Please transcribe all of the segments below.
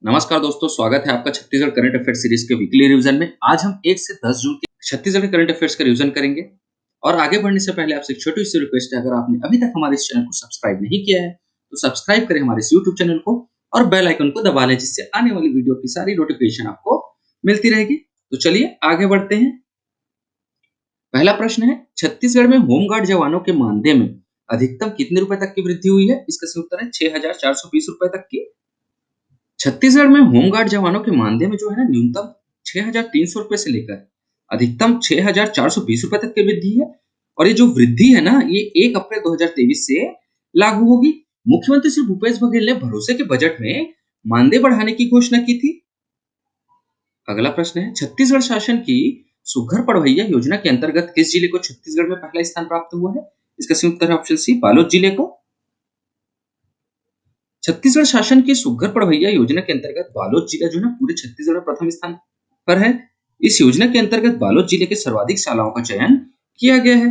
नमस्कार दोस्तों, स्वागत है आपका छत्तीसगढ़ करंट अफेयर सीरीज के वीकली रिवीजन में। आज हम 1 से 10 जून के छत्तीसगढ़ के करंट अफेयर्स का रिवीजन करेंगे। और आगे बढ़ने से पहले आपसे एक छोटी सी रिक्वेस्ट है, अगर आपने अभी तक हमारे इस चैनल को सब्सक्राइब नहीं किया है तो सब्सक्राइब करें हमारे इस यूट्यूब चैनल को और बेल आइकन को दबा लें, जिससे आने वाली वीडियो की सारी नोटिफिकेशन आपको मिलती रहेगी। तो चलिए आगे बढ़ते हैं। पहला प्रश्न है, छत्तीसगढ़ में होमगार्ड जवानों के मानदेय में अधिकतम कितने रुपए तक की वृद्धि हुई है? इसका सही उत्तर है 6,420 रुपए तक की। छत्तीसगढ़ में होमगार्ड जवानों के मानदेय में जो है ना, न्यूनतम 6,300 रुपए से लेकर अधिकतम 6,420 रुपए तक की वृद्धि है। और ये जो वृद्धि है ना, ये 1 अप्रैल 2023 से लागू होगी। मुख्यमंत्री श्री भूपेश बघेल ने भरोसे के बजट में मानदेय बढ़ाने की घोषणा की थी। अगला प्रश्न है, छत्तीसगढ़ शासन की सुघ्घर पढ़वैया योजना के अंतर्गत किस जिले को छत्तीसगढ़ में पहला स्थान प्राप्त हुआ है? इसका सही उत्तर है ऑप्शन सी, बालोद जिले को। छत्तीसगढ़ शासन की सुघ्घर पढ़वैया योजना के अंतर्गत बालोद जिला जो है ना, पूरे छत्तीसगढ़ में प्रथम स्थान पर है। इस योजना के अंतर्गत बालोद जिले के सर्वाधिक शालाओं का चयन किया गया है।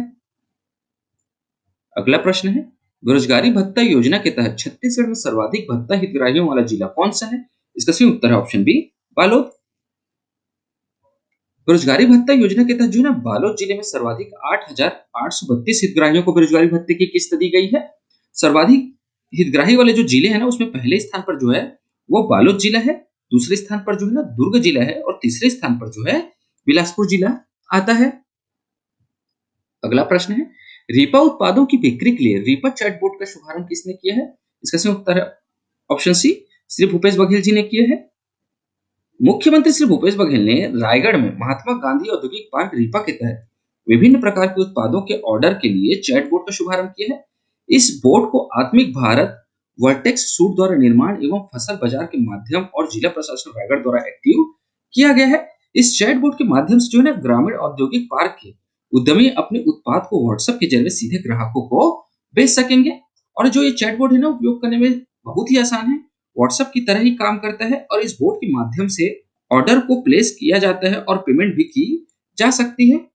अगला प्रश्न है, बेरोजगारी भत्ता योजना के तहत छत्तीसगढ़ में सर्वाधिक भत्ता हितग्राहियों वाला जिला कौन सा है? इसका सही उत्तर है ऑप्शन बी, बालोद। बेरोजगारी भत्ता योजना के तहत जो है ना, बालोद जिले में सर्वाधिक 8,832 हितग्राहियों को बेरोजगारी भत्ते की किस्त दी गई है। सर्वाधिक हितग्राही वाले जो जिले हैं ना, उसमें पहले स्थान पर जो है वो बालोद जिला है, दूसरे स्थान पर जो है ना दुर्ग जिला है, और तीसरे स्थान पर जो है बिलासपुर जिला आता है। अगला प्रश्न है, रीपा उत्पादों की बिक्री के लिए रीपा चैटबॉट का शुभारंभ किसने किया है? इसका सही उत्तर है ऑप्शन सी, श्री भूपेश बघेल जी ने किया है। मुख्यमंत्री श्री भूपेश बघेल ने रायगढ़ में महात्मा गांधी औद्योगिक पार्क रीपा के तहत विभिन्न प्रकार के उत्पादों के ऑर्डर के लिए चैट बोर्ड का शुभारंभ किया है। इस बोर्ड को आत्मिक भारत वर्टेक्स सूट द्वारा निर्माण एवं फसल बाजार के माध्यम और जिला प्रशासन रायगढ़ द्वारा एक्टिव किया गया है। इस चैट बोर्ड के माध्यम से जो है ना, ग्रामीण औद्योगिक पार्क के उद्यमी अपने उत्पाद को व्हाट्सएप के जरिए सीधे ग्राहकों को बेच सकेंगे। और जो ये चैट बोर्ड है ना, उपयोग करने में बहुत ही आसान है, व्हाट्सएप की तरह ही काम करता है, और इस बोर्ड के माध्यम से ऑर्डर को प्लेस किया जाता है और पेमेंट भी की जा सकती है।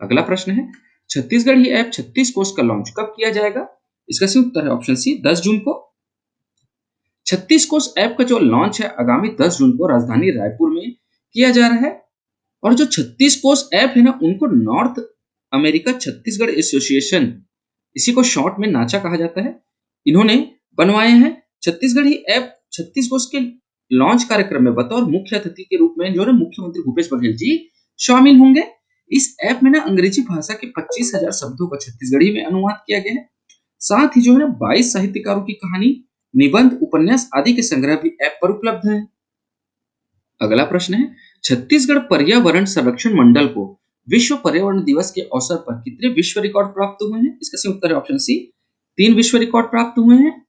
अगला प्रश्न है, छत्तीसगढ़ ही ऐप 36 कोर्स का लॉन्च कब किया जाएगा? इसका सही उत्तर है ऑप्शन सी, 10 जून को। 36 कोर्स ऐप का जो लॉन्च है आगामी 10 जून को राजधानी रायपुर में किया जा रहा है। और जो 36 कोर्स ऐप है ना, उनको नॉर्थ अमेरिका छत्तीसगढ़ एसोसिएशन, इसी को शॉर्ट में नाचा कहा जाता है, इन्होंने बनवाए हैं। छत्तीसगढ़ ही ऐप 36 कोर्स के लॉन्च कार्यक्रम में बतौर मुख्य अतिथि के रूप में जो है मुख्यमंत्री भूपेश बघेल जी शामिल होंगे। इस ऐप में ना अंग्रेजी भाषा के 25,000 शब्दों का छत्तीसगढ़ी में अनुवाद किया गया है। साथ ही जो है ना 22 साहित्यकारों की कहानी, निबंध, उपन्यास आदि के संग्रह भी ऐप पर उपलब्ध है। अगला प्रश्न है, छत्तीसगढ़ पर्यावरण संरक्षण मंडल को विश्व पर्यावरण दिवस के अवसर पर कितने विश्व रिकॉर्ड प्राप्त हुए हैं? इसका सही उत्तर है ऑप्शन सी, 3 विश्व रिकॉर्ड प्राप्त हुए हैं।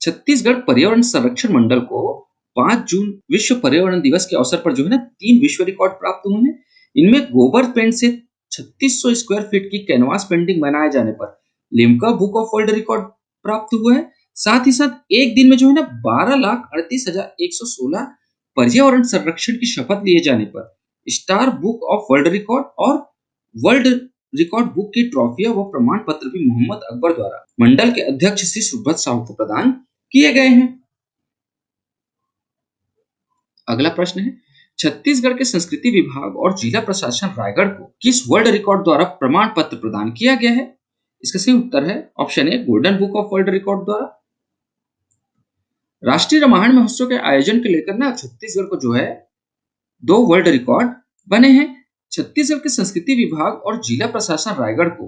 छत्तीसगढ़ पर्यावरण संरक्षण मंडल को 5 जून विश्व पर्यावरण दिवस के अवसर पर जो है ना 3 विश्व रिकॉर्ड प्राप्त हुए हैं। इनमें गोबर पेंट से 3600 स्क्वायर फीट की कैनवास पेंटिंग बनाए जाने पर Limca book of world record प्राप्त हुआ है। साथ ही साथ एक दिन में जो है ना 12,38,116 पर्यावरण संरक्षण की शपथ लिए जाने पर star book of world record और वर्ल्ड रिकॉर्ड बुक की ट्रॉफियां व प्रमाण पत्र भी मोहम्मद अकबर द्वारा मंडल के अध्यक्ष श्री सुब्रत साहू को प्रदान किए गए हैं। अगला प्रश्न है, छत्तीसगढ़ के संस्कृति विभाग और जिला प्रशासन रायगढ़ को किस वर्ल्ड रिकॉर्ड द्वारा प्रमाण पत्र प्रदान किया गया है? इसका सही उत्तर है option A, golden book of world record द्वारा। राष्ट्रीय रामायण महोत्सव के आयोजन के लेकर ना छत्तीसगढ़ को जो है 2 वर्ल्ड रिकॉर्ड बने हैं। छत्तीसगढ़ के संस्कृति विभाग और जिला प्रशासन रायगढ़ को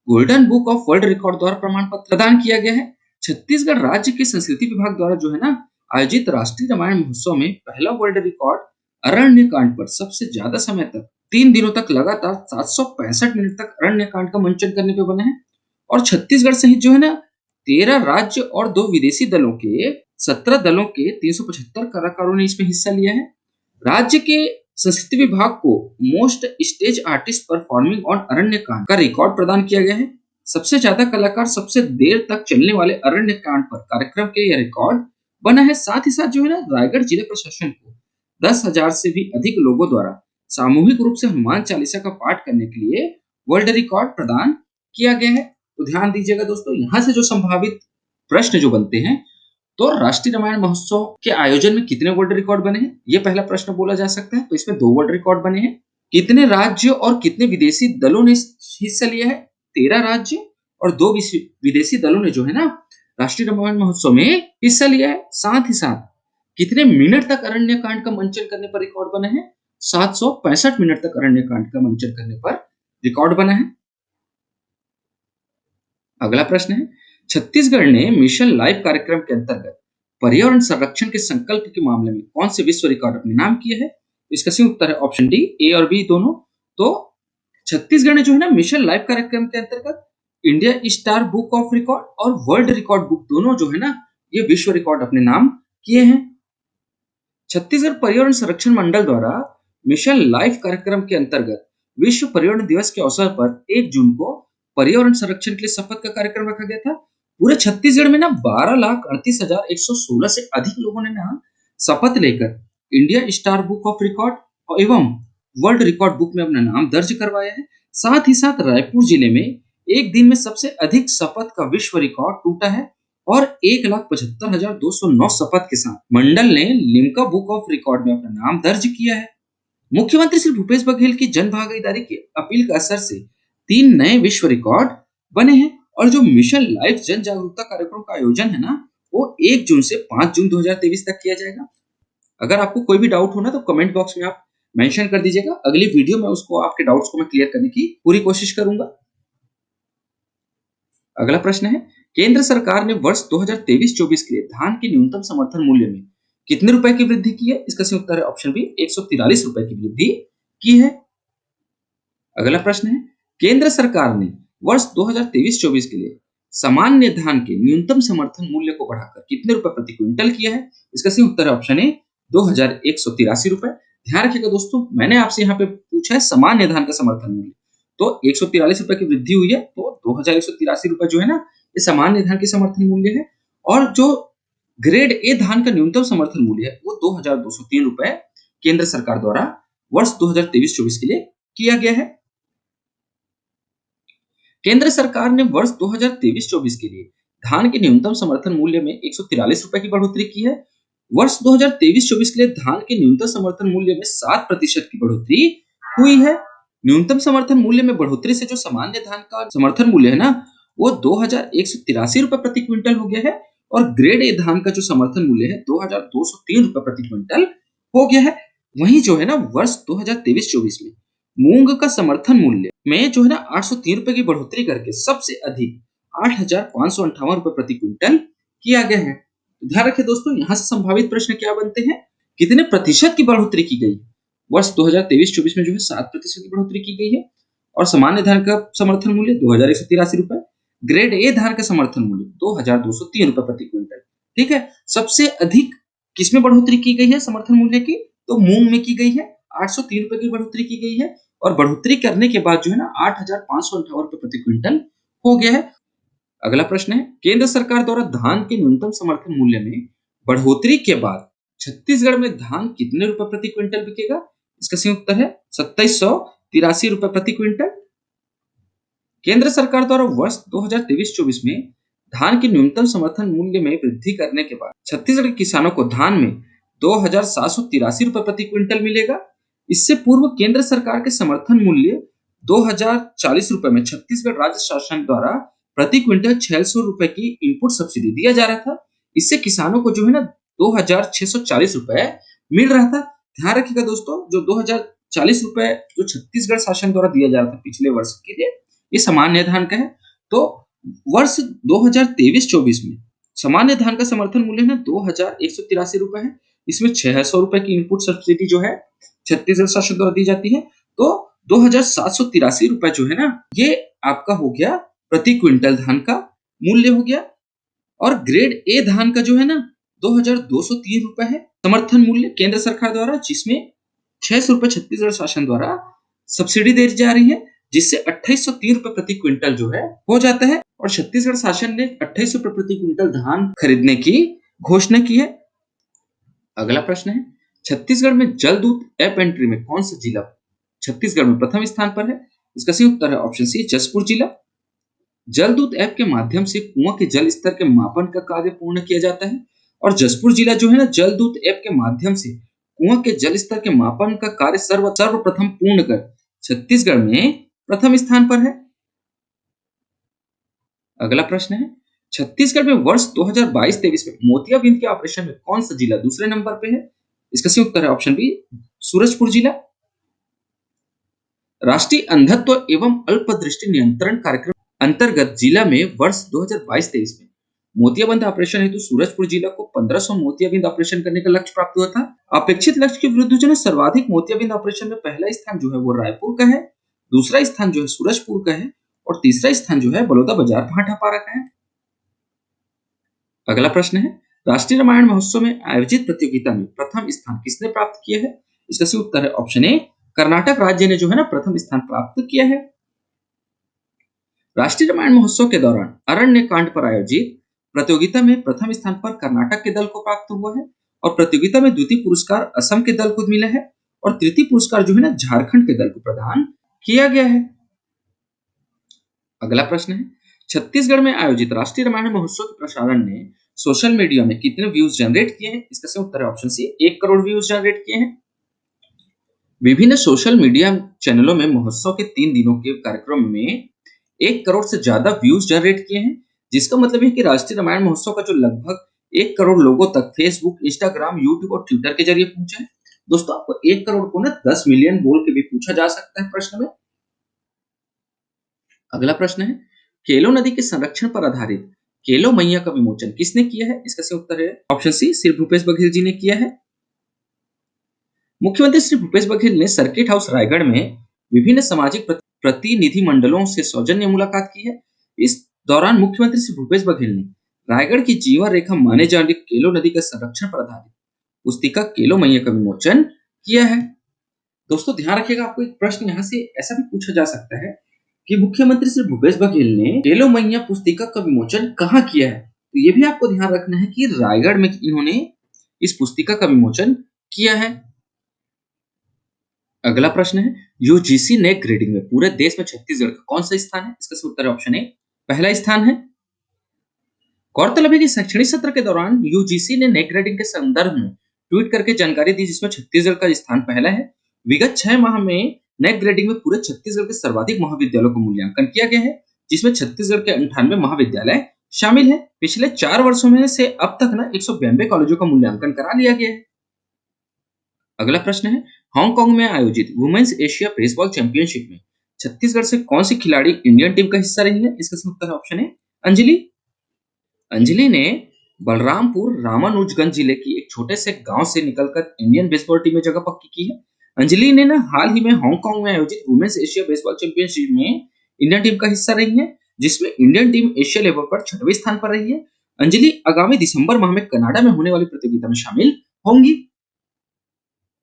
golden book of world record द्वारा प्रमाण पत्र प्रदान किया गया है। छत्तीसगढ़ राज्य के संस्कृति विभाग द्वारा जो है ना आयोजित राष्ट्रीय रामायण महोत्सव में पहला वर्ल्ड रिकॉर्ड अरण्य कांड पर सबसे ज्यादा समय तक 3 दिनों तक लगातार 765 मिनट तक अरण्य कांड का मंचन करने पे बना है। और छत्तीसगढ़ सहित जो है ना 13 राज्य और 2 विदेशी दलों के 17 दलों के 375 कलाकारों ने इसमें हिस्सा लिया है। राज्य के संस्कृति विभाग को most stage artist performing on Aranya Kand का रिकॉर्ड प्रदान किया गया है। सबसे ज्यादा कलाकार सबसे देर तक चलने वाले अरण्य कांड पर कार्यक्रम के यह रिकॉर्ड बना है। साथ ही साथ जो है ना रायगढ़ जिला प्रशासन को 10,000 से भी अधिक लोगों द्वारा सामूहिक रूप से हनुमान चालीसा का पाठ करने के लिए वर्ल्ड रिकॉर्ड प्रदान किया गया है। तो ध्यान दीजिएगा दोस्तों, यहाँ से जो संभावित प्रश्न जो बनते हैं तो राष्ट्रीय रामायण महोत्सव के आयोजन में कितने वर्ल्ड रिकॉर्ड बने हैं, ये पहला प्रश्न बोला जा सकता है। तो इसमें 2 वर्ल्ड रिकॉर्ड बने हैं। कितने राज्य और कितने विदेशी दलों ने हिस्सा लिया है? 13 राज्य और 2 विदेशी दलों ने जो है ना राष्ट्रीय रामायण महोत्सव में हिस्सा लिया है। साथ ही साथ कितने मिनट तक अरण्य कांड का मंचन करने पर रिकॉर्ड बना है? 765 मिनट तक अरण्य कांड का मंचन करने पर रिकॉर्ड बना है। अगला प्रश्न है, छत्तीसगढ़ ने मिशन लाइफ कार्यक्रम के अंतर्गत पर्यावरण संरक्षण के संकल्प के मामले में कौन से विश्व रिकॉर्ड अपने नाम किए हैं? इसका सही उत्तर है ऑप्शन डी, ए और बी दोनों। तो छत्तीसगढ़ ने जो है ना मिशन लाइफ कार्यक्रम के अंतर्गत India star book of record और वर्ल्ड रिकॉर्ड बुक दोनों जो है ना ये विश्व रिकॉर्ड अपने नाम किए हैं। छत्तीसगढ़ पर्यावरण संरक्षण मंडल द्वारा मिशन लाइफ कार्यक्रम के अंतर्गत विश्व पर्यावरण दिवस के अवसर पर 1 जून को पर्यावरण संरक्षण के लिए शपथ का कार्यक्रम रखा गया था। पूरे छत्तीसगढ़ में ना 12,38,116 से अधिक लोगों ने ना शपथ लेकर India star book of record एवं वर्ल्ड रिकॉर्ड बुक में अपना नाम दर्ज करवाया है। साथ ही साथ रायपुर जिले में एक दिन में सबसे अधिक शपथ का विश्व रिकॉर्ड टूटा है और 1,75,209 शपथ के साथ मंडल ने लिम्का बुक ऑफ रिकॉर्ड में अपना नाम दर्ज किया है। मुख्यमंत्री श्री भूपेश बघेल की जन भागीदारी की अपील का असर से 3 नए विश्व रिकॉर्ड बने हैं और जो मिशन लाइफ जन जागरूकता कार्यक्रम का आयोजन है ना वो 1 जून से 5 जून 2023 तक किया जाएगा। अगर आपको कोई भी डाउट हो ना तो कमेंट बॉक्स में आप मेंशन कर दीजिएगा। अगली वीडियो में उसको आपके डाउट्स को मैं क्लियर करने की पूरी कोशिश करूंगा। अगला प्रश्न है, केंद्र सरकार ने वर्ष 2023-24 के लिए धान के न्यूनतम समर्थन मूल्य में कितने रुपए की वृद्धि की है? इसका सही उत्तर है ऑप्शन बी, 143 रुपए की वृद्धि की है। अगला प्रश्न है, केंद्र सरकार ने वर्ष 2023-24 के लिए सामान्य धान के न्यूनतम समर्थन मूल्य को बढ़ाकर कितने रुपए प्रति क्विंटल किया है? इसका सही उत्तर है ऑप्शन ए, 2183 रुपए। ध्यान रखिएगा दोस्तों, मैंने आपसे यहाँ पे पूछा है सामान्य धान का समर्थन मूल्य, तो 143 रुपए की वृद्धि हुई है, तो 2183 रुपए जो है ना ये सामान्य धान की समर्थन मूल्य है। और जो ग्रेड ए धान का न्यूनतम समर्थन मूल्य है वो 2203 रुपए केंद्र सरकार द्वारा वर्ष 2023-24 के लिए किया गया है। केंद्र सरकार ने वर्ष 2023-24 के लिए धान के न्यूनतम समर्थन मूल्य में 143 रुपए की बढ़ोतरी की है। वर्ष 2023-24 के लिए धान के न्यूनतम समर्थन मूल्य में 7% की बढ़ोतरी हुई है। न्यूनतम समर्थन मूल्य में बढ़ोतरी से जो सामान्य धान का समर्थन मूल्य है ना वो 2183 रुपए प्रति क्विंटल हो गया है और ग्रेड ए धान का जो समर्थन मूल्य है 2203 रुपए प्रति क्विंटल हो गया है। वहीं जो है ना वर्ष 2023-24 में मूंग का समर्थन मूल्य में जो है ना 803 रुपए की बढ़ोतरी करके सबसे अधिक 8,558 रुपए प्रति क्विंटल किया गया है। ध्यान रखें दोस्तों, यहाँ से संभावित प्रश्न क्या बनते हैं, कितने प्रतिशत की बढ़ोतरी की गई? वर्ष 2023-24 में जो है 7% की बढ़ोतरी की गई है और सामान्य धान का समर्थन मूल्य 2183 रुपए, ग्रेड ए धान का समर्थन मूल्य 2203 रुपए प्रति क्विंटल। ठीक है, सबसे अधिक किसमें बढ़ोतरी की गई है समर्थन मूल्य की? तो मूंग में की गई है, 803 रुपए की बढ़ोतरी की गई है और बढ़ोतरी करने के बाद जो है ना 8,558 रुपए प्रति क्विंटल हो गया है। अगला प्रश्न है, केंद्र सरकार द्वारा धान के न्यूनतम समर्थन मूल्य में बढ़ोतरी के बाद छत्तीसगढ़ में धान कितने रुपए प्रति क्विंटल बिकेगा? इसका सही उत्तर है 2783 रुपए प्रति क्विंटल। केंद्र सरकार द्वारा वर्ष 2023-24 में धान के न्यूनतम समर्थन मूल्य में वृद्धि करने के बाद छत्तीसगढ़ के किसानों को धान में 2783 रुपए प्रति क्विंटल मिलेगा। इससे पूर्व केंद्र सरकार के समर्थन मूल्य 2040 रुपए में छत्तीसगढ़ राज्य शासन द्वारा प्रति क्विंटल 600 रुपए की इनपुट सब्सिडी दिया जा रहा था। इससे किसानों को जो है ना 2640 रुपए मिल रहा था। ध्यान रखिएगा दोस्तों, जो 2040 रुपए जो छत्तीसगढ़ शासन द्वारा दिया जा रहा था पिछले वर्ष के लिए ये सामान्य धान का है। तो वर्ष 2023-24 में सामान्य धान का समर्थन मूल्य है 2183 रुपए है। इसमें 600 रुपए की इनपुट सब्सिडी जो है छत्तीसगढ़ शासन द्वारा दी जाती है, तो 2783 रुपए जो है ना ये आपका हो गया प्रति क्विंटल धान का मूल्य हो गया। और ग्रेड ए धान का जो है ना 2203 रुपए है समर्थन मूल्य केंद्र सरकार द्वारा, जिसमें 600 रुपए छत्तीसगढ़ शासन द्वारा सब्सिडी दी जा रही है, जिससे 2803 रुपए प्रति क्विंटल जो है हो जाता है। और छत्तीसगढ़ शासन ने 28 रुपए प्रति क्विंटल धान खरीदने की घोषणा की है। अगला प्रश्न है, छत्तीसगढ़ में जलदूत ऐप एंट्री में कौन सा जिला छत्तीसगढ़ में प्रथम स्थान पर है? इसका सही उत्तर है ऑप्शन सी, जशपुर जिला। जलदूत ऐप के माध्यम से कुआं के जल स्तर के मापन का कार्य पूर्ण किया जाता है। और जसपुर जिला जो है ना जल दूत ऐप के माध्यम से कुआं के जल स्तर के मापन का कार्य सर्वप्रथम पूर्ण कर छत्तीसगढ़ में प्रथम स्थान पर है। अगला प्रश्न है, छत्तीसगढ़ में वर्ष 2022-23 में मोतियाबिंद के ऑपरेशन में कौन सा जिला दूसरे नंबर पे है? इसका सही उत्तर है ऑप्शन बी, सूरजपुर जिला। राष्ट्रीय अंधत्व एवं अल्पदृष्टि नियंत्रण कार्यक्रम अंतर्गत जिला में वर्ष 2022-23 में मोतियाबिंद ऑपरेशन हेतु सूरजपुर जिला को 1500 मोतियाबिंद ऑपरेशन करने का लक्ष्य प्राप्त हुआ था। अपेक्षित लक्ष्य के विरुद्ध जो है सर्वाधिक मोतियाबिंद ऑपरेशन में पहला स्थान जो है वो रायपुर का है, दूसरा स्थान जो है सूरजपुर का है और तीसरा स्थान जो है बलौदा बाजार भाटापारा का है। अगला प्रश्न है, राष्ट्रीय रामायण महोत्सव में आयोजित प्रतियोगिता में प्रथम स्थान किसने प्राप्त किया है? इसका सही उत्तर है ऑप्शन ए, कर्नाटक राज्य ने जो है ना प्रथम स्थान प्राप्त किया है। राष्ट्रीय रामायण महोत्सव के दौरान अरण्य कांड पर आयोजित प्रतियोगिता में प्रथम स्थान पर कर्नाटक के दल को प्राप्त हुआ है और प्रतियोगिता में द्वितीय पुरस्कार असम के दल को मिला है और तृतीय पुरस्कार जो है ना झारखंड के दल को प्रदान किया गया है। अगला प्रश्न है, छत्तीसगढ़ में आयोजित राष्ट्रीय रामायण महोत्सव के प्रसारण ने सोशल मीडिया में कितने व्यूज जनरेट किए हैं? इसका सही उत्तर है option C, 1 crore views generate किए हैं। विभिन्न सोशल मीडिया चैनलों में महोत्सव के 3 दिनों के कार्यक्रम में 1 करोड़ से ज्यादा व्यूज जनरेट किए हैं, जिसका मतलब है कि राष्ट्रीय रामायण महोत्सव का जो लगभग 1 करोड़ लोगों तक फेसबुक, इंस्टाग्राम, यूट्यूब और ट्विटर के जरिए पहुंचा है। दोस्तों आपको 1 करोड़ को ना 10 मिलियन बोल के भी पूछा जा सकता है प्रश्न में। अगला प्रश्न है, केलो नदी के संरक्षण पर आधारित केलो मैया का विमोचन किसने किया है? इसका सही उत्तर है ऑप्शन सी, श्री भूपेश बघेल जी ने किया है। मुख्यमंत्री श्री भूपेश बघेल ने सर्किट हाउस रायगढ़ में विभिन्न सामाजिक प्रतिनिधि मंडलों से सौजन्य मुलाकात की है। इस दौरान मुख्यमंत्री श्री भूपेश बघेल ने रायगढ़ की जीवन रेखा माने जाने केलो नदी का संरक्षण पर आधारित पुस्तिका केलो मैया का विमोचन किया है। दोस्तों ध्यान रखिएगा, आपको एक प्रश्न यहाँ से ऐसा भी पूछा जा सकता है कि मुख्यमंत्री श्री भूपेश बघेल ने केलो मैया पुस्तिका का विमोचन कहाँ किया है? तो ये भी आपको ध्यान रखना है कि रायगढ़ में इन्होंने इस पुस्तिका का विमोचन किया है। अगला प्रश्न है, यूजीसी नेक ग्रेडिंग में पूरे देश में छत्तीसगढ़ का कौन सा स्थान है? इसका सही उत्तर है ऑप्शन ए, पहला स्थान है। गौरतलब है कि शैक्षणिक सत्र के दौरान यूजीसी ने नेक ग्रेडिंग के संदर्भ में ट्वीट करके जानकारी दी, जिसमें छत्तीसगढ़ का स्थान पहला है। विगत 6 माह में नेक ग्रेडिंग में पूरे छत्तीसगढ़ के सर्वाधिक महाविद्यालयों का मूल्यांकन किया गया है, जिसमें छत्तीसगढ़ के 98 महाविद्यालय शामिल है। पिछले 4 वर्षों में से अब तक ना 192 कॉलेजों का मूल्यांकन करा लिया गया है। अगला प्रश्न है, हांगकांग में आयोजित वुमेन्स एशिया बेसबॉल चैंपियनशिप में छत्तीसगढ़ से कौन सी खिलाड़ी इंडियन टीम का हिस्सा रही है? इसका सही उत्तर है ऑप्शन ए, अंजलि। अंजलि ने बलरामपुर रामानुजगंज जिले की एक छोटे से गांव से निकलकर इंडियन बेसबॉल टीम में जगह पक्की की है। अंजलि ने ना हाल ही में हांगकांग में आयोजित वुमेन्स एशिया बेसबॉल चैंपियनशिप में इंडियन टीम का हिस्सा रही है, जिसमें इंडियन टीम एशिया लेवल पर 6वें स्थान पर रही है। अंजलि आगामी दिसंबर माह में कनाडा में होने वाली प्रतियोगिता में शामिल होंगी।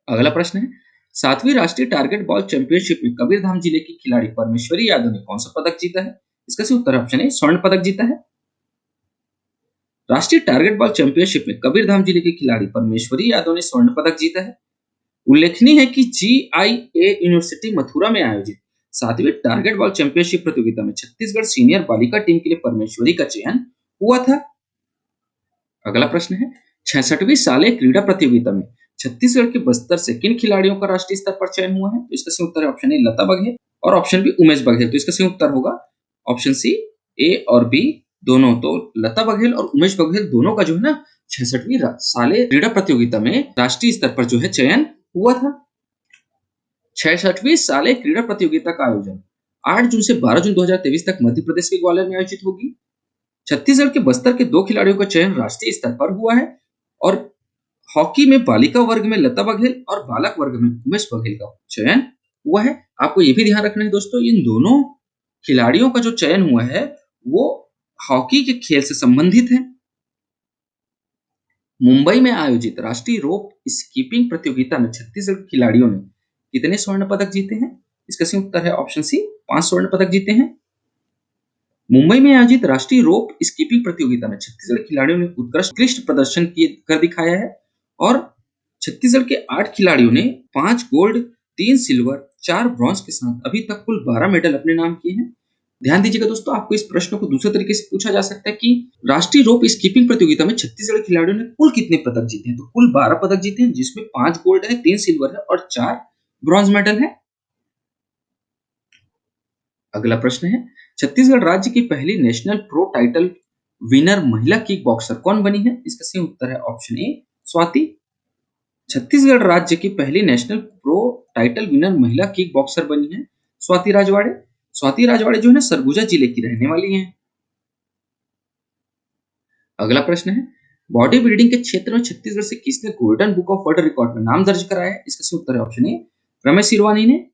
अगला प्रश्न है, 7वीं राष्ट्रीय टारगेट बॉल चैंपियनशिप में कबीरधाम जिले की खिलाड़ी परमेश्वरी यादव ने कौन सा पदक जीता है? इसका सही उत्तर ऑप्शन है, स्वर्ण पदक जीता है। राष्ट्रीय टारगेट बॉल चैंपियनशिप में कबीरधाम जिले की खिलाड़ी परमेश्वरी यादव ने स्वर्ण पदक जीता है। उल्लेखनीय है कि GIA यूनिवर्सिटी मथुरा में आयोजित 7वीं टारगेट बॉल चैंपियनशिप प्रतियोगिता में छत्तीसगढ़ सीनियर बालिका टीम के लिए परमेश्वरी का चयन हुआ था। अगला प्रश्न है, 66वीं शालेय क्रीड़ा प्रतियोगिता में छत्तीसगढ़ के बस्तर से किन खिलाड़ियों का राष्ट्रीय स्तर पर चयन हुआ है? तो इसका सही उत्तर है ऑप्शन ए, लता बघेल और ऑप्शन बी, उमेश बघेल। तो इसका सही उत्तर होगा ऑप्शन सी, ए और बी दोनों। तो लता बघेल और उमेश बघेल दोनों का जो है ना 66वीं शालेय क्रीड़ा प्रतियोगिता में राष्ट्रीय स्तर पर जो है चयन हुआ था। 66वीं शालेय क्रीड़ा प्रतियोगिता का आयोजन 8 जून से 12 जून 2023 तक मध्य प्रदेश के ग्वालियर में आयोजित होगी। छत्तीसगढ़ के बस्तर के 2 खिलाड़ियों का चयन राष्ट्रीय स्तर पर हुआ है और हॉकी में बालिका वर्ग में लता बघेल और बालक वर्ग में उमेश बघेल का चयन हुआ है। आपको यह भी ध्यान रखना है दोस्तों, इन दोनों खिलाड़ियों का जो चयन हुआ है वो हॉकी के खेल से संबंधित है। मुंबई में आयोजित राष्ट्रीय रोप स्कीपिंग प्रतियोगिता में छत्तीसगढ़ खिलाड़ियों ने कितने स्वर्ण पदक जीते हैं? इसका सही उत्तर है ऑप्शन सी, 5 स्वर्ण पदक जीते हैं। मुंबई में आयोजित राष्ट्रीय रोप स्कीपिंग प्रतियोगिता में छत्तीसगढ़ खिलाड़ियों ने उत्कृष्ट प्रदर्शन कर दिखाया है और छत्तीसगढ़ के 8 खिलाड़ियों ने 5 गोल्ड, 3 सिल्वर, 4 ब्रॉन्ज के साथ अभी तक कुल 12 मेडल अपने नाम किए हैं। ध्यान दीजिएगा दोस्तों, आपको इस प्रश्न को दूसरे तरीके से पूछा जा सकता है कि राष्ट्रीय रोप स्कीपिंग प्रतियोगिता में छत्तीसगढ़ खिलाड़ियों ने कुल कितने पदक जीते हैं। तो कुल 12 पदक जीते हैं, जिसमें 5 गोल्ड है, 3 सिल्वर है और 4 ब्रॉन्ज मेडल है। अगला प्रश्न है, छत्तीसगढ़ राज्य की पहली नेशनल प्रो टाइटल विनर महिला किक बॉक्सर कौन बनी है। इसका सही उत्तर है ऑप्शन ए, स्वाति। छत्तीसगढ़ राज्य की पहली नेशनल प्रो टाइटल विनर महिला किक बॉक्सर बनी है स्वाति राजवाड़े। स्वाति राजवाड़े जो है ना, सरगुजा जिले की रहने वाली हैं। अगला प्रश्न है, बॉडी बिल्डिंग के क्षेत्र में छत्तीसगढ़ से किसने golden book of world record में नाम दर्ज कराया है। इसका सही उत्तर है ऑप्शन ए, रमेश सिरवानी ने।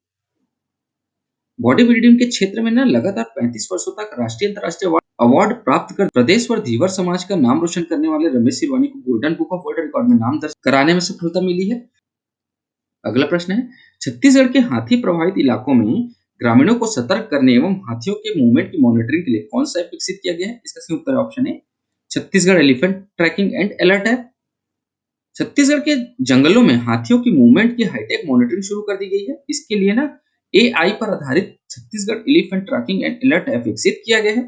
बॉडी बिल्डिंग के क्षेत्र में ना लगातार 35 वर्षों तक राष्ट्रीय अंतर्राष्ट्रीय अवार्ड प्राप्त कर प्रदेशवर धीवर समाज का नाम रोशन करने वाले रमेश सिरवानी को golden book of world record में नाम दर्ज कराने में सफलता मिली है। अगला प्रश्न है, छत्तीसगढ़ के हाथी प्रभावित इलाकों में ग्रामीणों को सतर्क करने एवं हाथियों के मूवमेंट की मॉनिटरिंग के लिए कौन सा ऐप विकसित किया गया है। इसका सही उत्तर है option A, Chhattisgarh elephant tracking and alert app. Chhattisgarh के जंगलों में हाथियों की मूवमेंट की हाईटेक मॉनिटरिंग शुरू कर दी गई है। इसके लिए ना एआई पर आधारित Chhattisgarh elephant tracking and alert app विकसित किया गया है।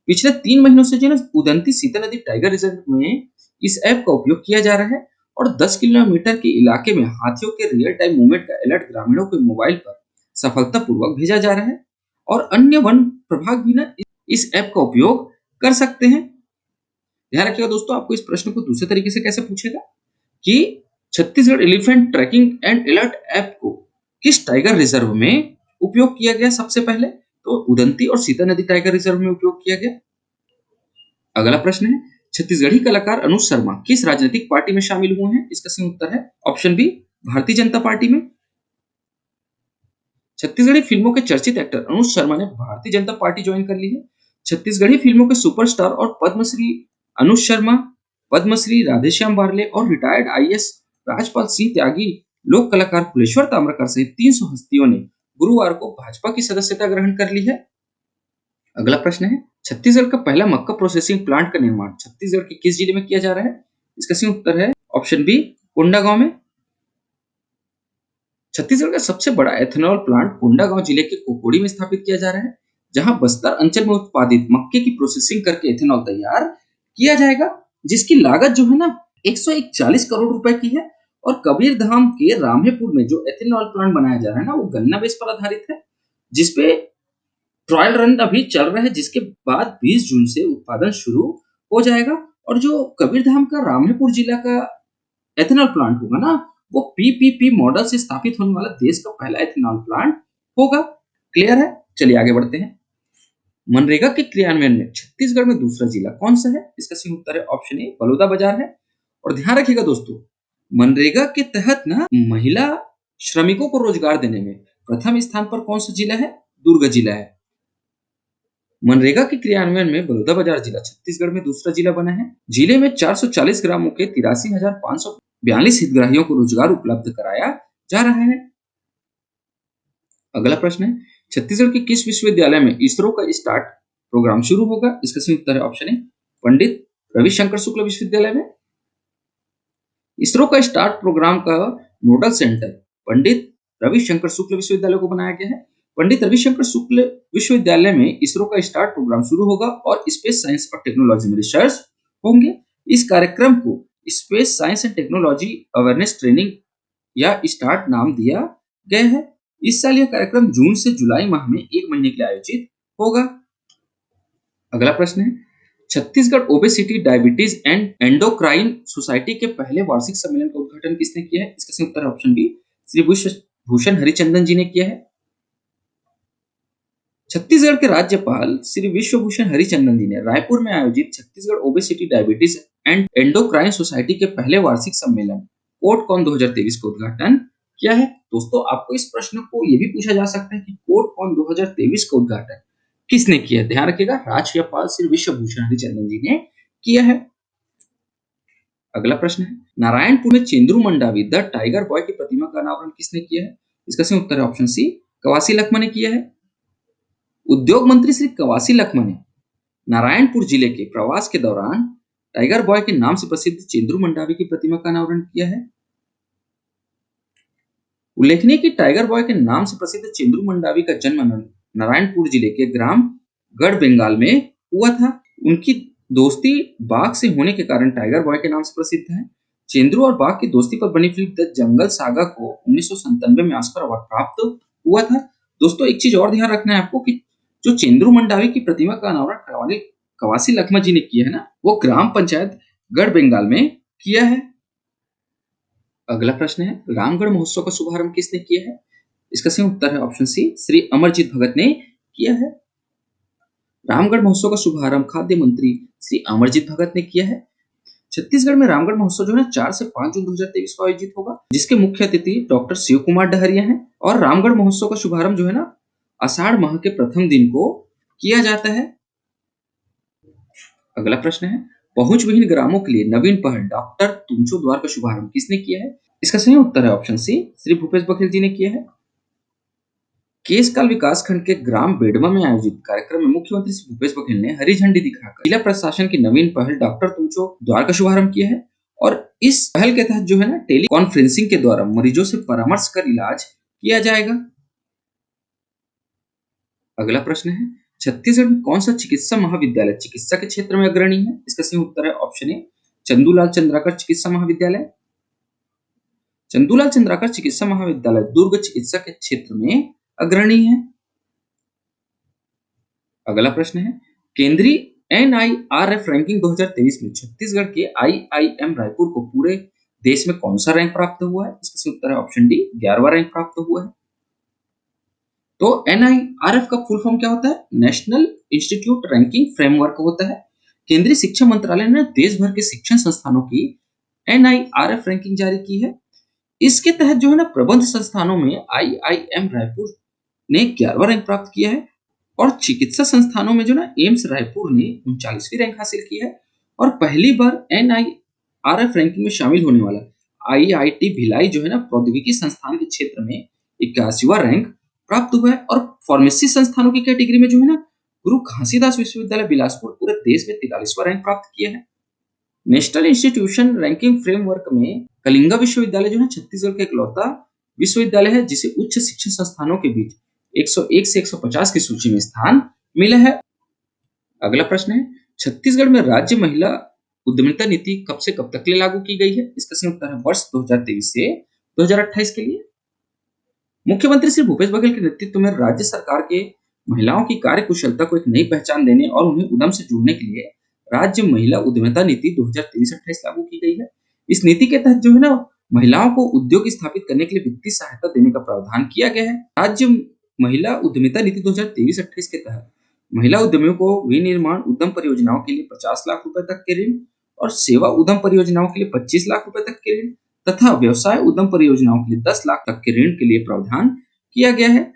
पिछले 3 महीनों से जो है ना, उदंती सीता नदी टाइगर रिजर्व में इस ऐप का उपयोग किया जा रहा है और 10 किलोमीटर के इलाके में हाथियों के रियल टाइम मूवमेंट का अलर्ट ग्रामीणों के मोबाइल पर सफलतापूर्वक भेजा जा रहा है और अन्य वन प्रभाग भी ना इस ऐप का उपयोग कर सकते हैं। ध्यान रखिएगा दोस्तों, आपको इस प्रश्न को दूसरे तरीके से कैसे पूछेगा कि Chhattisgarh elephant tracking and alert app को किस टाइगर रिजर्व में उपयोग किया गया सबसे पहले। तो उदंती और सीता नदी टाइगर रिजर्व में उपयोग किया गया। अगला प्रश्न है, छत्तीसगढ़ी कलाकार अनुज शर्मा किस राजनीतिक पार्टी में शामिल हुए हैं। इसका सही उत्तर है option B, Bharatiya Janata party में। छत्तीसगढ़ी फिल्मों के चर्चित एक्टर अनुज शर्मा ने भारतीय जनता पार्टी ज्वाइन कर ली है। छत्तीसगढ़ी फिल्मों के सुपरस्टार और पद्मश्री अनुज शर्मा, पद्मश्री राधेश्याम बारले और रिटायर्ड आईएएस राजपाल सिंह त्यागी, लोक कलाकार फुलेश्वर ताम्रकार सहित 300 हस्तियों ने गुरुवार को भाजपा की सदस्यता ग्रहण कर ली है। अगला प्रश्न है, छत्तीसगढ़ का पहला मक्का प्रोसेसिंग प्लांट का निर्माण छत्तीसगढ़ के किस जिले में किया जा रहा है। इसका सही उत्तर है ऑप्शन बी, कोंडागांव में। छत्तीसगढ़ का सबसे बड़ा एथेनॉल प्लांट कोंडागांव जिले के कोकोड़ी में स्थापित किया जा रहा है, जहां बस्तर अंचल में उत्पादित मक्के की प्रोसेसिंग करके एथेनॉल तैयार किया जाएगा, जिसकी लागत जो है ना 141 करोड़ रुपए की है। और कबीरधाम के रामेपुर में जो एथेनॉल प्लांट बनाया जा रहा है ना, वो गन्ना बेस पर आधारित है, जिसपे ट्रायल रन अभी चल रहा है, जिसके बाद 20 जून से उत्पादन शुरू हो जाएगा। और जो कबीरधाम का रामेपुर जिला का एथेनॉल प्लांट होगा ना, वो पीपीपी मॉडल से स्थापित होने वाला देश का पहला एथेनॉल प्लांट होगा। क्लियर है, चलिए आगे बढ़ते हैं। मनरेगा के क्रियान्वयन में छत्तीसगढ़ में दूसरा जिला कौन सा है। इसका सही उत्तर है ऑप्शन ए, बलौदाबाजार है। और ध्यान रखिएगा दोस्तों, मनरेगा के तहत ना महिला श्रमिकों को रोजगार देने में प्रथम स्थान पर कौन सा जिला है, दुर्ग जिला है। मनरेगा के क्रियान्वयन में बलौदाबाजार जिला छत्तीसगढ़ में दूसरा जिला बना है। जिले में 440 ग्रामों के 83,542 हितग्राहियों को रोजगार उपलब्ध कराया जा रहा है। अगला प्रश्न है, छत्तीसगढ़ के किस विश्वविद्यालय में इसरो का स्टार्ट प्रोग्राम शुरू होगा। इसका सही उत्तर है ऑप्शन ए, पंडित रविशंकर शुक्ल विश्वविद्यालय में। इसरो का स्टार्ट प्रोग्राम का नोडल सेंटर पंडित रविशंकर शुक्ल विश्वविद्यालय को बनाया गया है। पंडित रविशंकर शुक्ल विश्वविद्यालय में इसरो का स्टार्ट प्रोग्राम शुरू होगा और स्पेस साइंस और टेक्नोलॉजी में रिसर्च होंगे। इस कार्यक्रम को space science and technology awareness training या स्टार्ट नाम दिया गया है। इस साल यह कार्यक्रम जून से जुलाई माह में 1 महीने के लिए आयोजित होगा। अगला प्रश्न है, Chhattisgarh obesity diabetes and endocrine society के पहले वार्षिक सम्मेलन का उद्घाटन किसने किया है। इसका सही उत्तर है ऑप्शन बी, श्री विश्वभूषण हरिचंदन जी ने किया है। छत्तीसगढ़ के राज्यपाल श्री विश्वभूषण हरिचंदन जी ने रायपुर में आयोजित Chhattisgarh obesity diabetes and endocrine society के पहले वार्षिक सम्मेलन कोटकॉन 2023 का उद्घाटन किया है। दोस्तों, आपको इस प्रश्न को यह भी पूछा जा सकता है कि कोटकॉन 2023 का उद्घाटन किसने किया। ध्यान रखिएगा, राज्यपाल श्री विश्वभूषण हरिचंदन जी ने किया है। अगला प्रश्न है, नारायणपुर में Chendru Mandavi the tiger boy की प्रतिमा का अनावरण किसने किया है। इसका सही उत्तर है ऑप्शन सी, कवासी लखमा ने किया है। उद्योग मंत्री श्री कवासी लखमा ने नारायणपुर जिले के प्रवास के दौरान टाइगर बॉय के नाम से प्रसिद्ध चेंद्रू मंडावी की प्रतिमा का अनावरण किया है। उल्लेखनीय कि टाइगर बॉय के नाम से प्रसिद्ध चेंद्रू मंडावी का जन्म नारायणपुर जिले के ग्राम गढ़ बंगाल में हुआ था। उनकी दोस्ती बाघ से होने के कारण टाइगर बॉय के नाम से प्रसिद्ध है। चेंद्रू और बाघ की दोस्ती पर बनी फिल्म द जंगल सागा को 1997 में ऑस्कर अवार्ड प्राप्त हुआ था। दोस्तों एक चीज और ध्यान रखना है आपको कि जो चेंद्रू मंडावी की प्रतिमा का अनावरण कवासी लखमा जी ने किया है ना, वो ग्राम पंचायत गढ़ बंगाल में किया है। अगला प्रश्न है, रामगढ़ महोत्सव का शुभारंभ किसने किया है? इसका सही उत्तर है ऑप्शन सी, श्री अमरजीत भगत ने किया है। रामगढ़ महोत्सव का शुभारंभ खाद्य मंत्री श्री अमरजीत भगत ने किया है। छत्तीसगढ़ में रामगढ़ महोत्सव जो है 4 से 5 जून 2023 को आयोजित होगा, जिसके मुख्य अतिथि डॉक्टर शिव कुमार डहरिया हैं। और रामगढ़ महोत्सव का शुभारंभ जो है ना आषाढ़ माह के प्रथम दिन को किया जाता है। अगला प्रश्न है, पहुंच विहीन ग्रामों के लिए नवीन पहल डॉक्टर तुमचो द्वार का शुभारंभ किसने किया है? इसका सही उत्तर है ऑप्शन सी, श्री भूपेश बघेल जी ने किया है। केशकाल विकास खंड के ग्राम बेडमा में आयोजित कार्यक्रम में मुख्यमंत्री श्री भूपेश बघेल ने हरी झंडी दिखाकर जिला प्रशासन की नवीन पहल डॉक्टर तुमचो द्वार का शुभारंभ किया है। और इस पहल के तहत जो है ना टेली कॉन्फ्रेंसिंग के द्वारा मरीजों से परामर्श कर इलाज किया जाएगा। अगला प्रश्न है, छत्तीसगढ़ में कौन सा चिकित्सा महाविद्यालय चिकित्सा के क्षेत्र में अग्रणी है? इसका सही उत्तर है ऑप्शन ए, चंदूलाल चंद्राकर चिकित्सा महाविद्यालय। चंदूलाल चंद्राकर चिकित्सा महाविद्यालय दुर्ग चिकित्सा के क्षेत्र में अग्रणी है। अगला प्रश्न है, केंद्रीय NIRF रैंकिंग 2023 में छत्तीसगढ़ के IIM रायपुर को पूरे देश में कौन सा रैंक प्राप्त हुआ है? इसका सही उत्तर है ऑप्शन डी, 11वां रैंक प्राप्त हुआ है। तो NIRF का फुल फॉर्म क्या होता है? नेशनल इंस्टीट्यूट रैंकिंग फ्रेमवर्क होता है। केंद्रीय शिक्षा मंत्रालय ने देश भर के शिक्षण संस्थानों की NIRF रैंकिंग जारी की है। इसके तहत जो है ना प्रबंध संस्थानों में IIM रायपुर ने 11वां रैंक प्राप्त किया है। और चिकित्सा संस्थानों में जो ना एम्स रायपुर ने 39वीं रैंक हासिल की है। और पहली बार NIRF रैंकिंग में शामिल होने वाला IIT भिलाई जो है ना प्रौद्योगिकी संस्थान के क्षेत्र में 81वां रैंक प्राप्त हुआ है। और फार्मेसी संस्थानों की कैटेगरी में जो है ना गुरु घासीदास विश्वविद्यालय बिलासपुर पूरे देश में 43वां रैंक प्राप्त किया है। नेशनल इंस्टीट्यूशन रैंकिंग फ्रेमवर्क में कलिंगा विश्वविद्यालय जो है छत्तीसगढ़ का इकलौता विश्वविद्यालय है जिसे उच्च शिक्षण संस्थानों के बीच 101 से 150 की सूची में स्थान मिला है। अगला प्रश्न है, छत्तीसगढ़ में राज्य महिला उद्यमिता नीति कब से कब तक के लिए लागू की गई है? इसका सही उत्तर है वर्ष 2023 से 2028 के लिए। मुख्यमंत्री श्री भूपेश बघेल के नेतृत्व में राज्य सरकार के महिलाओं की कार्य कुशलता को एक नई पहचान देने और उन्हें उद्यम से जोड़ने के लिए राज्य महिला उद्यमिता नीति 2023-28 लागू की गई है। इस नीति के तहत जो है ना महिलाओं को उद्योग स्थापित करने के लिए वित्तीय सहायता देने का प्रावधान किया गया है। राज्य महिला उद्यमिता नीति 2023-28 के तहत महिला उद्यमियों को विनिर्माण उद्यम परियोजनाओं के लिए 50 लाख रुपए तक के ऋण और सेवा उद्यम परियोजनाओं के लिए 25 लाख रुपए तक के ऋण तथा व्यवसाय उद्यम परियोजनाओं के लिए 10 लाख तक के ऋण के लिए प्रावधान किया गया है।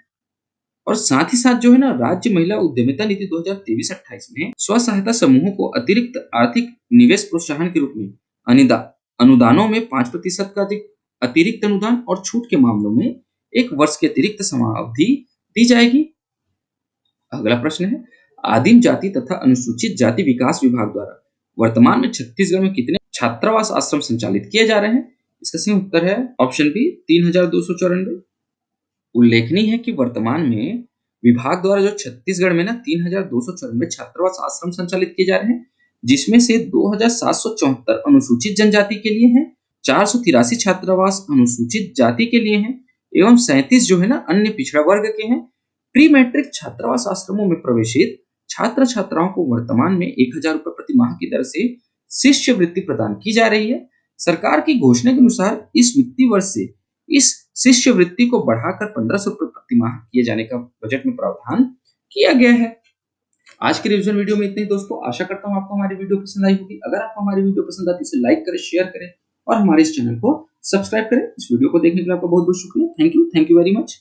और साथ ही साथ जो है ना राज्य महिला उद्यमिता नीति 2023-28 में स्व सहायता समूहों को अतिरिक्त आर्थिक निवेश प्रोत्साहन के रूप में अनुदानों में 5% का अतिरिक्त अनुदान और छूट के मामलों में 1 वर्ष की अतिरिक्त समावधि दी जाएगी। अगला प्रश्न है, आदिम जाति तथा अनुसूचित जाति विकास विभाग द्वारा वर्तमान में छत्तीसगढ़ में कितने छात्रावास आश्रम संचालित किए जा रहे हैं? इसका सही उत्तर है ऑप्शन बी, 3294। उल्लेखनीय है कि वर्तमान में विभाग द्वारा जो छत्तीसगढ़ में ना 3294 छात्रावास आश्रम संचालित किए जा रहे हैं, जिसमें से 2774 अनुसूचित जनजाति के लिए हैं, 483 छात्रावास अनुसूचित जाति के लिए हैं एवं 37 जो है ना अन्य पिछड़ा वर्ग के हैं। प्री मैट्रिक छात्रावास आश्रमों में प्रवेशित छात्र छात्राओं को वर्तमान में 1000 रुपए प्रति माह की दर से शिष्यवृत्ति प्रदान की जा रही है। सरकार की घोषणा के अनुसार इस वित्तीय वर्ष से इस शिष्यवृत्ति को बढ़ाकर 1500 रुपए प्रति माह किए जाने का बजट में प्रावधान किया गया है। आज के रिवीजन वीडियो में इतना ही दोस्तों। आशा करता हूँ आपको हमारी वीडियो पसंद आई होगी। अगर आपको हमारी वीडियो पसंद आती है तो लाइक करें, शेयर करें और हमारे इस चैनल को सब्सक्राइब करें। इस वीडियो को देखने के लिए आपका बहुत बहुत शुक्रिया। Thank you very much.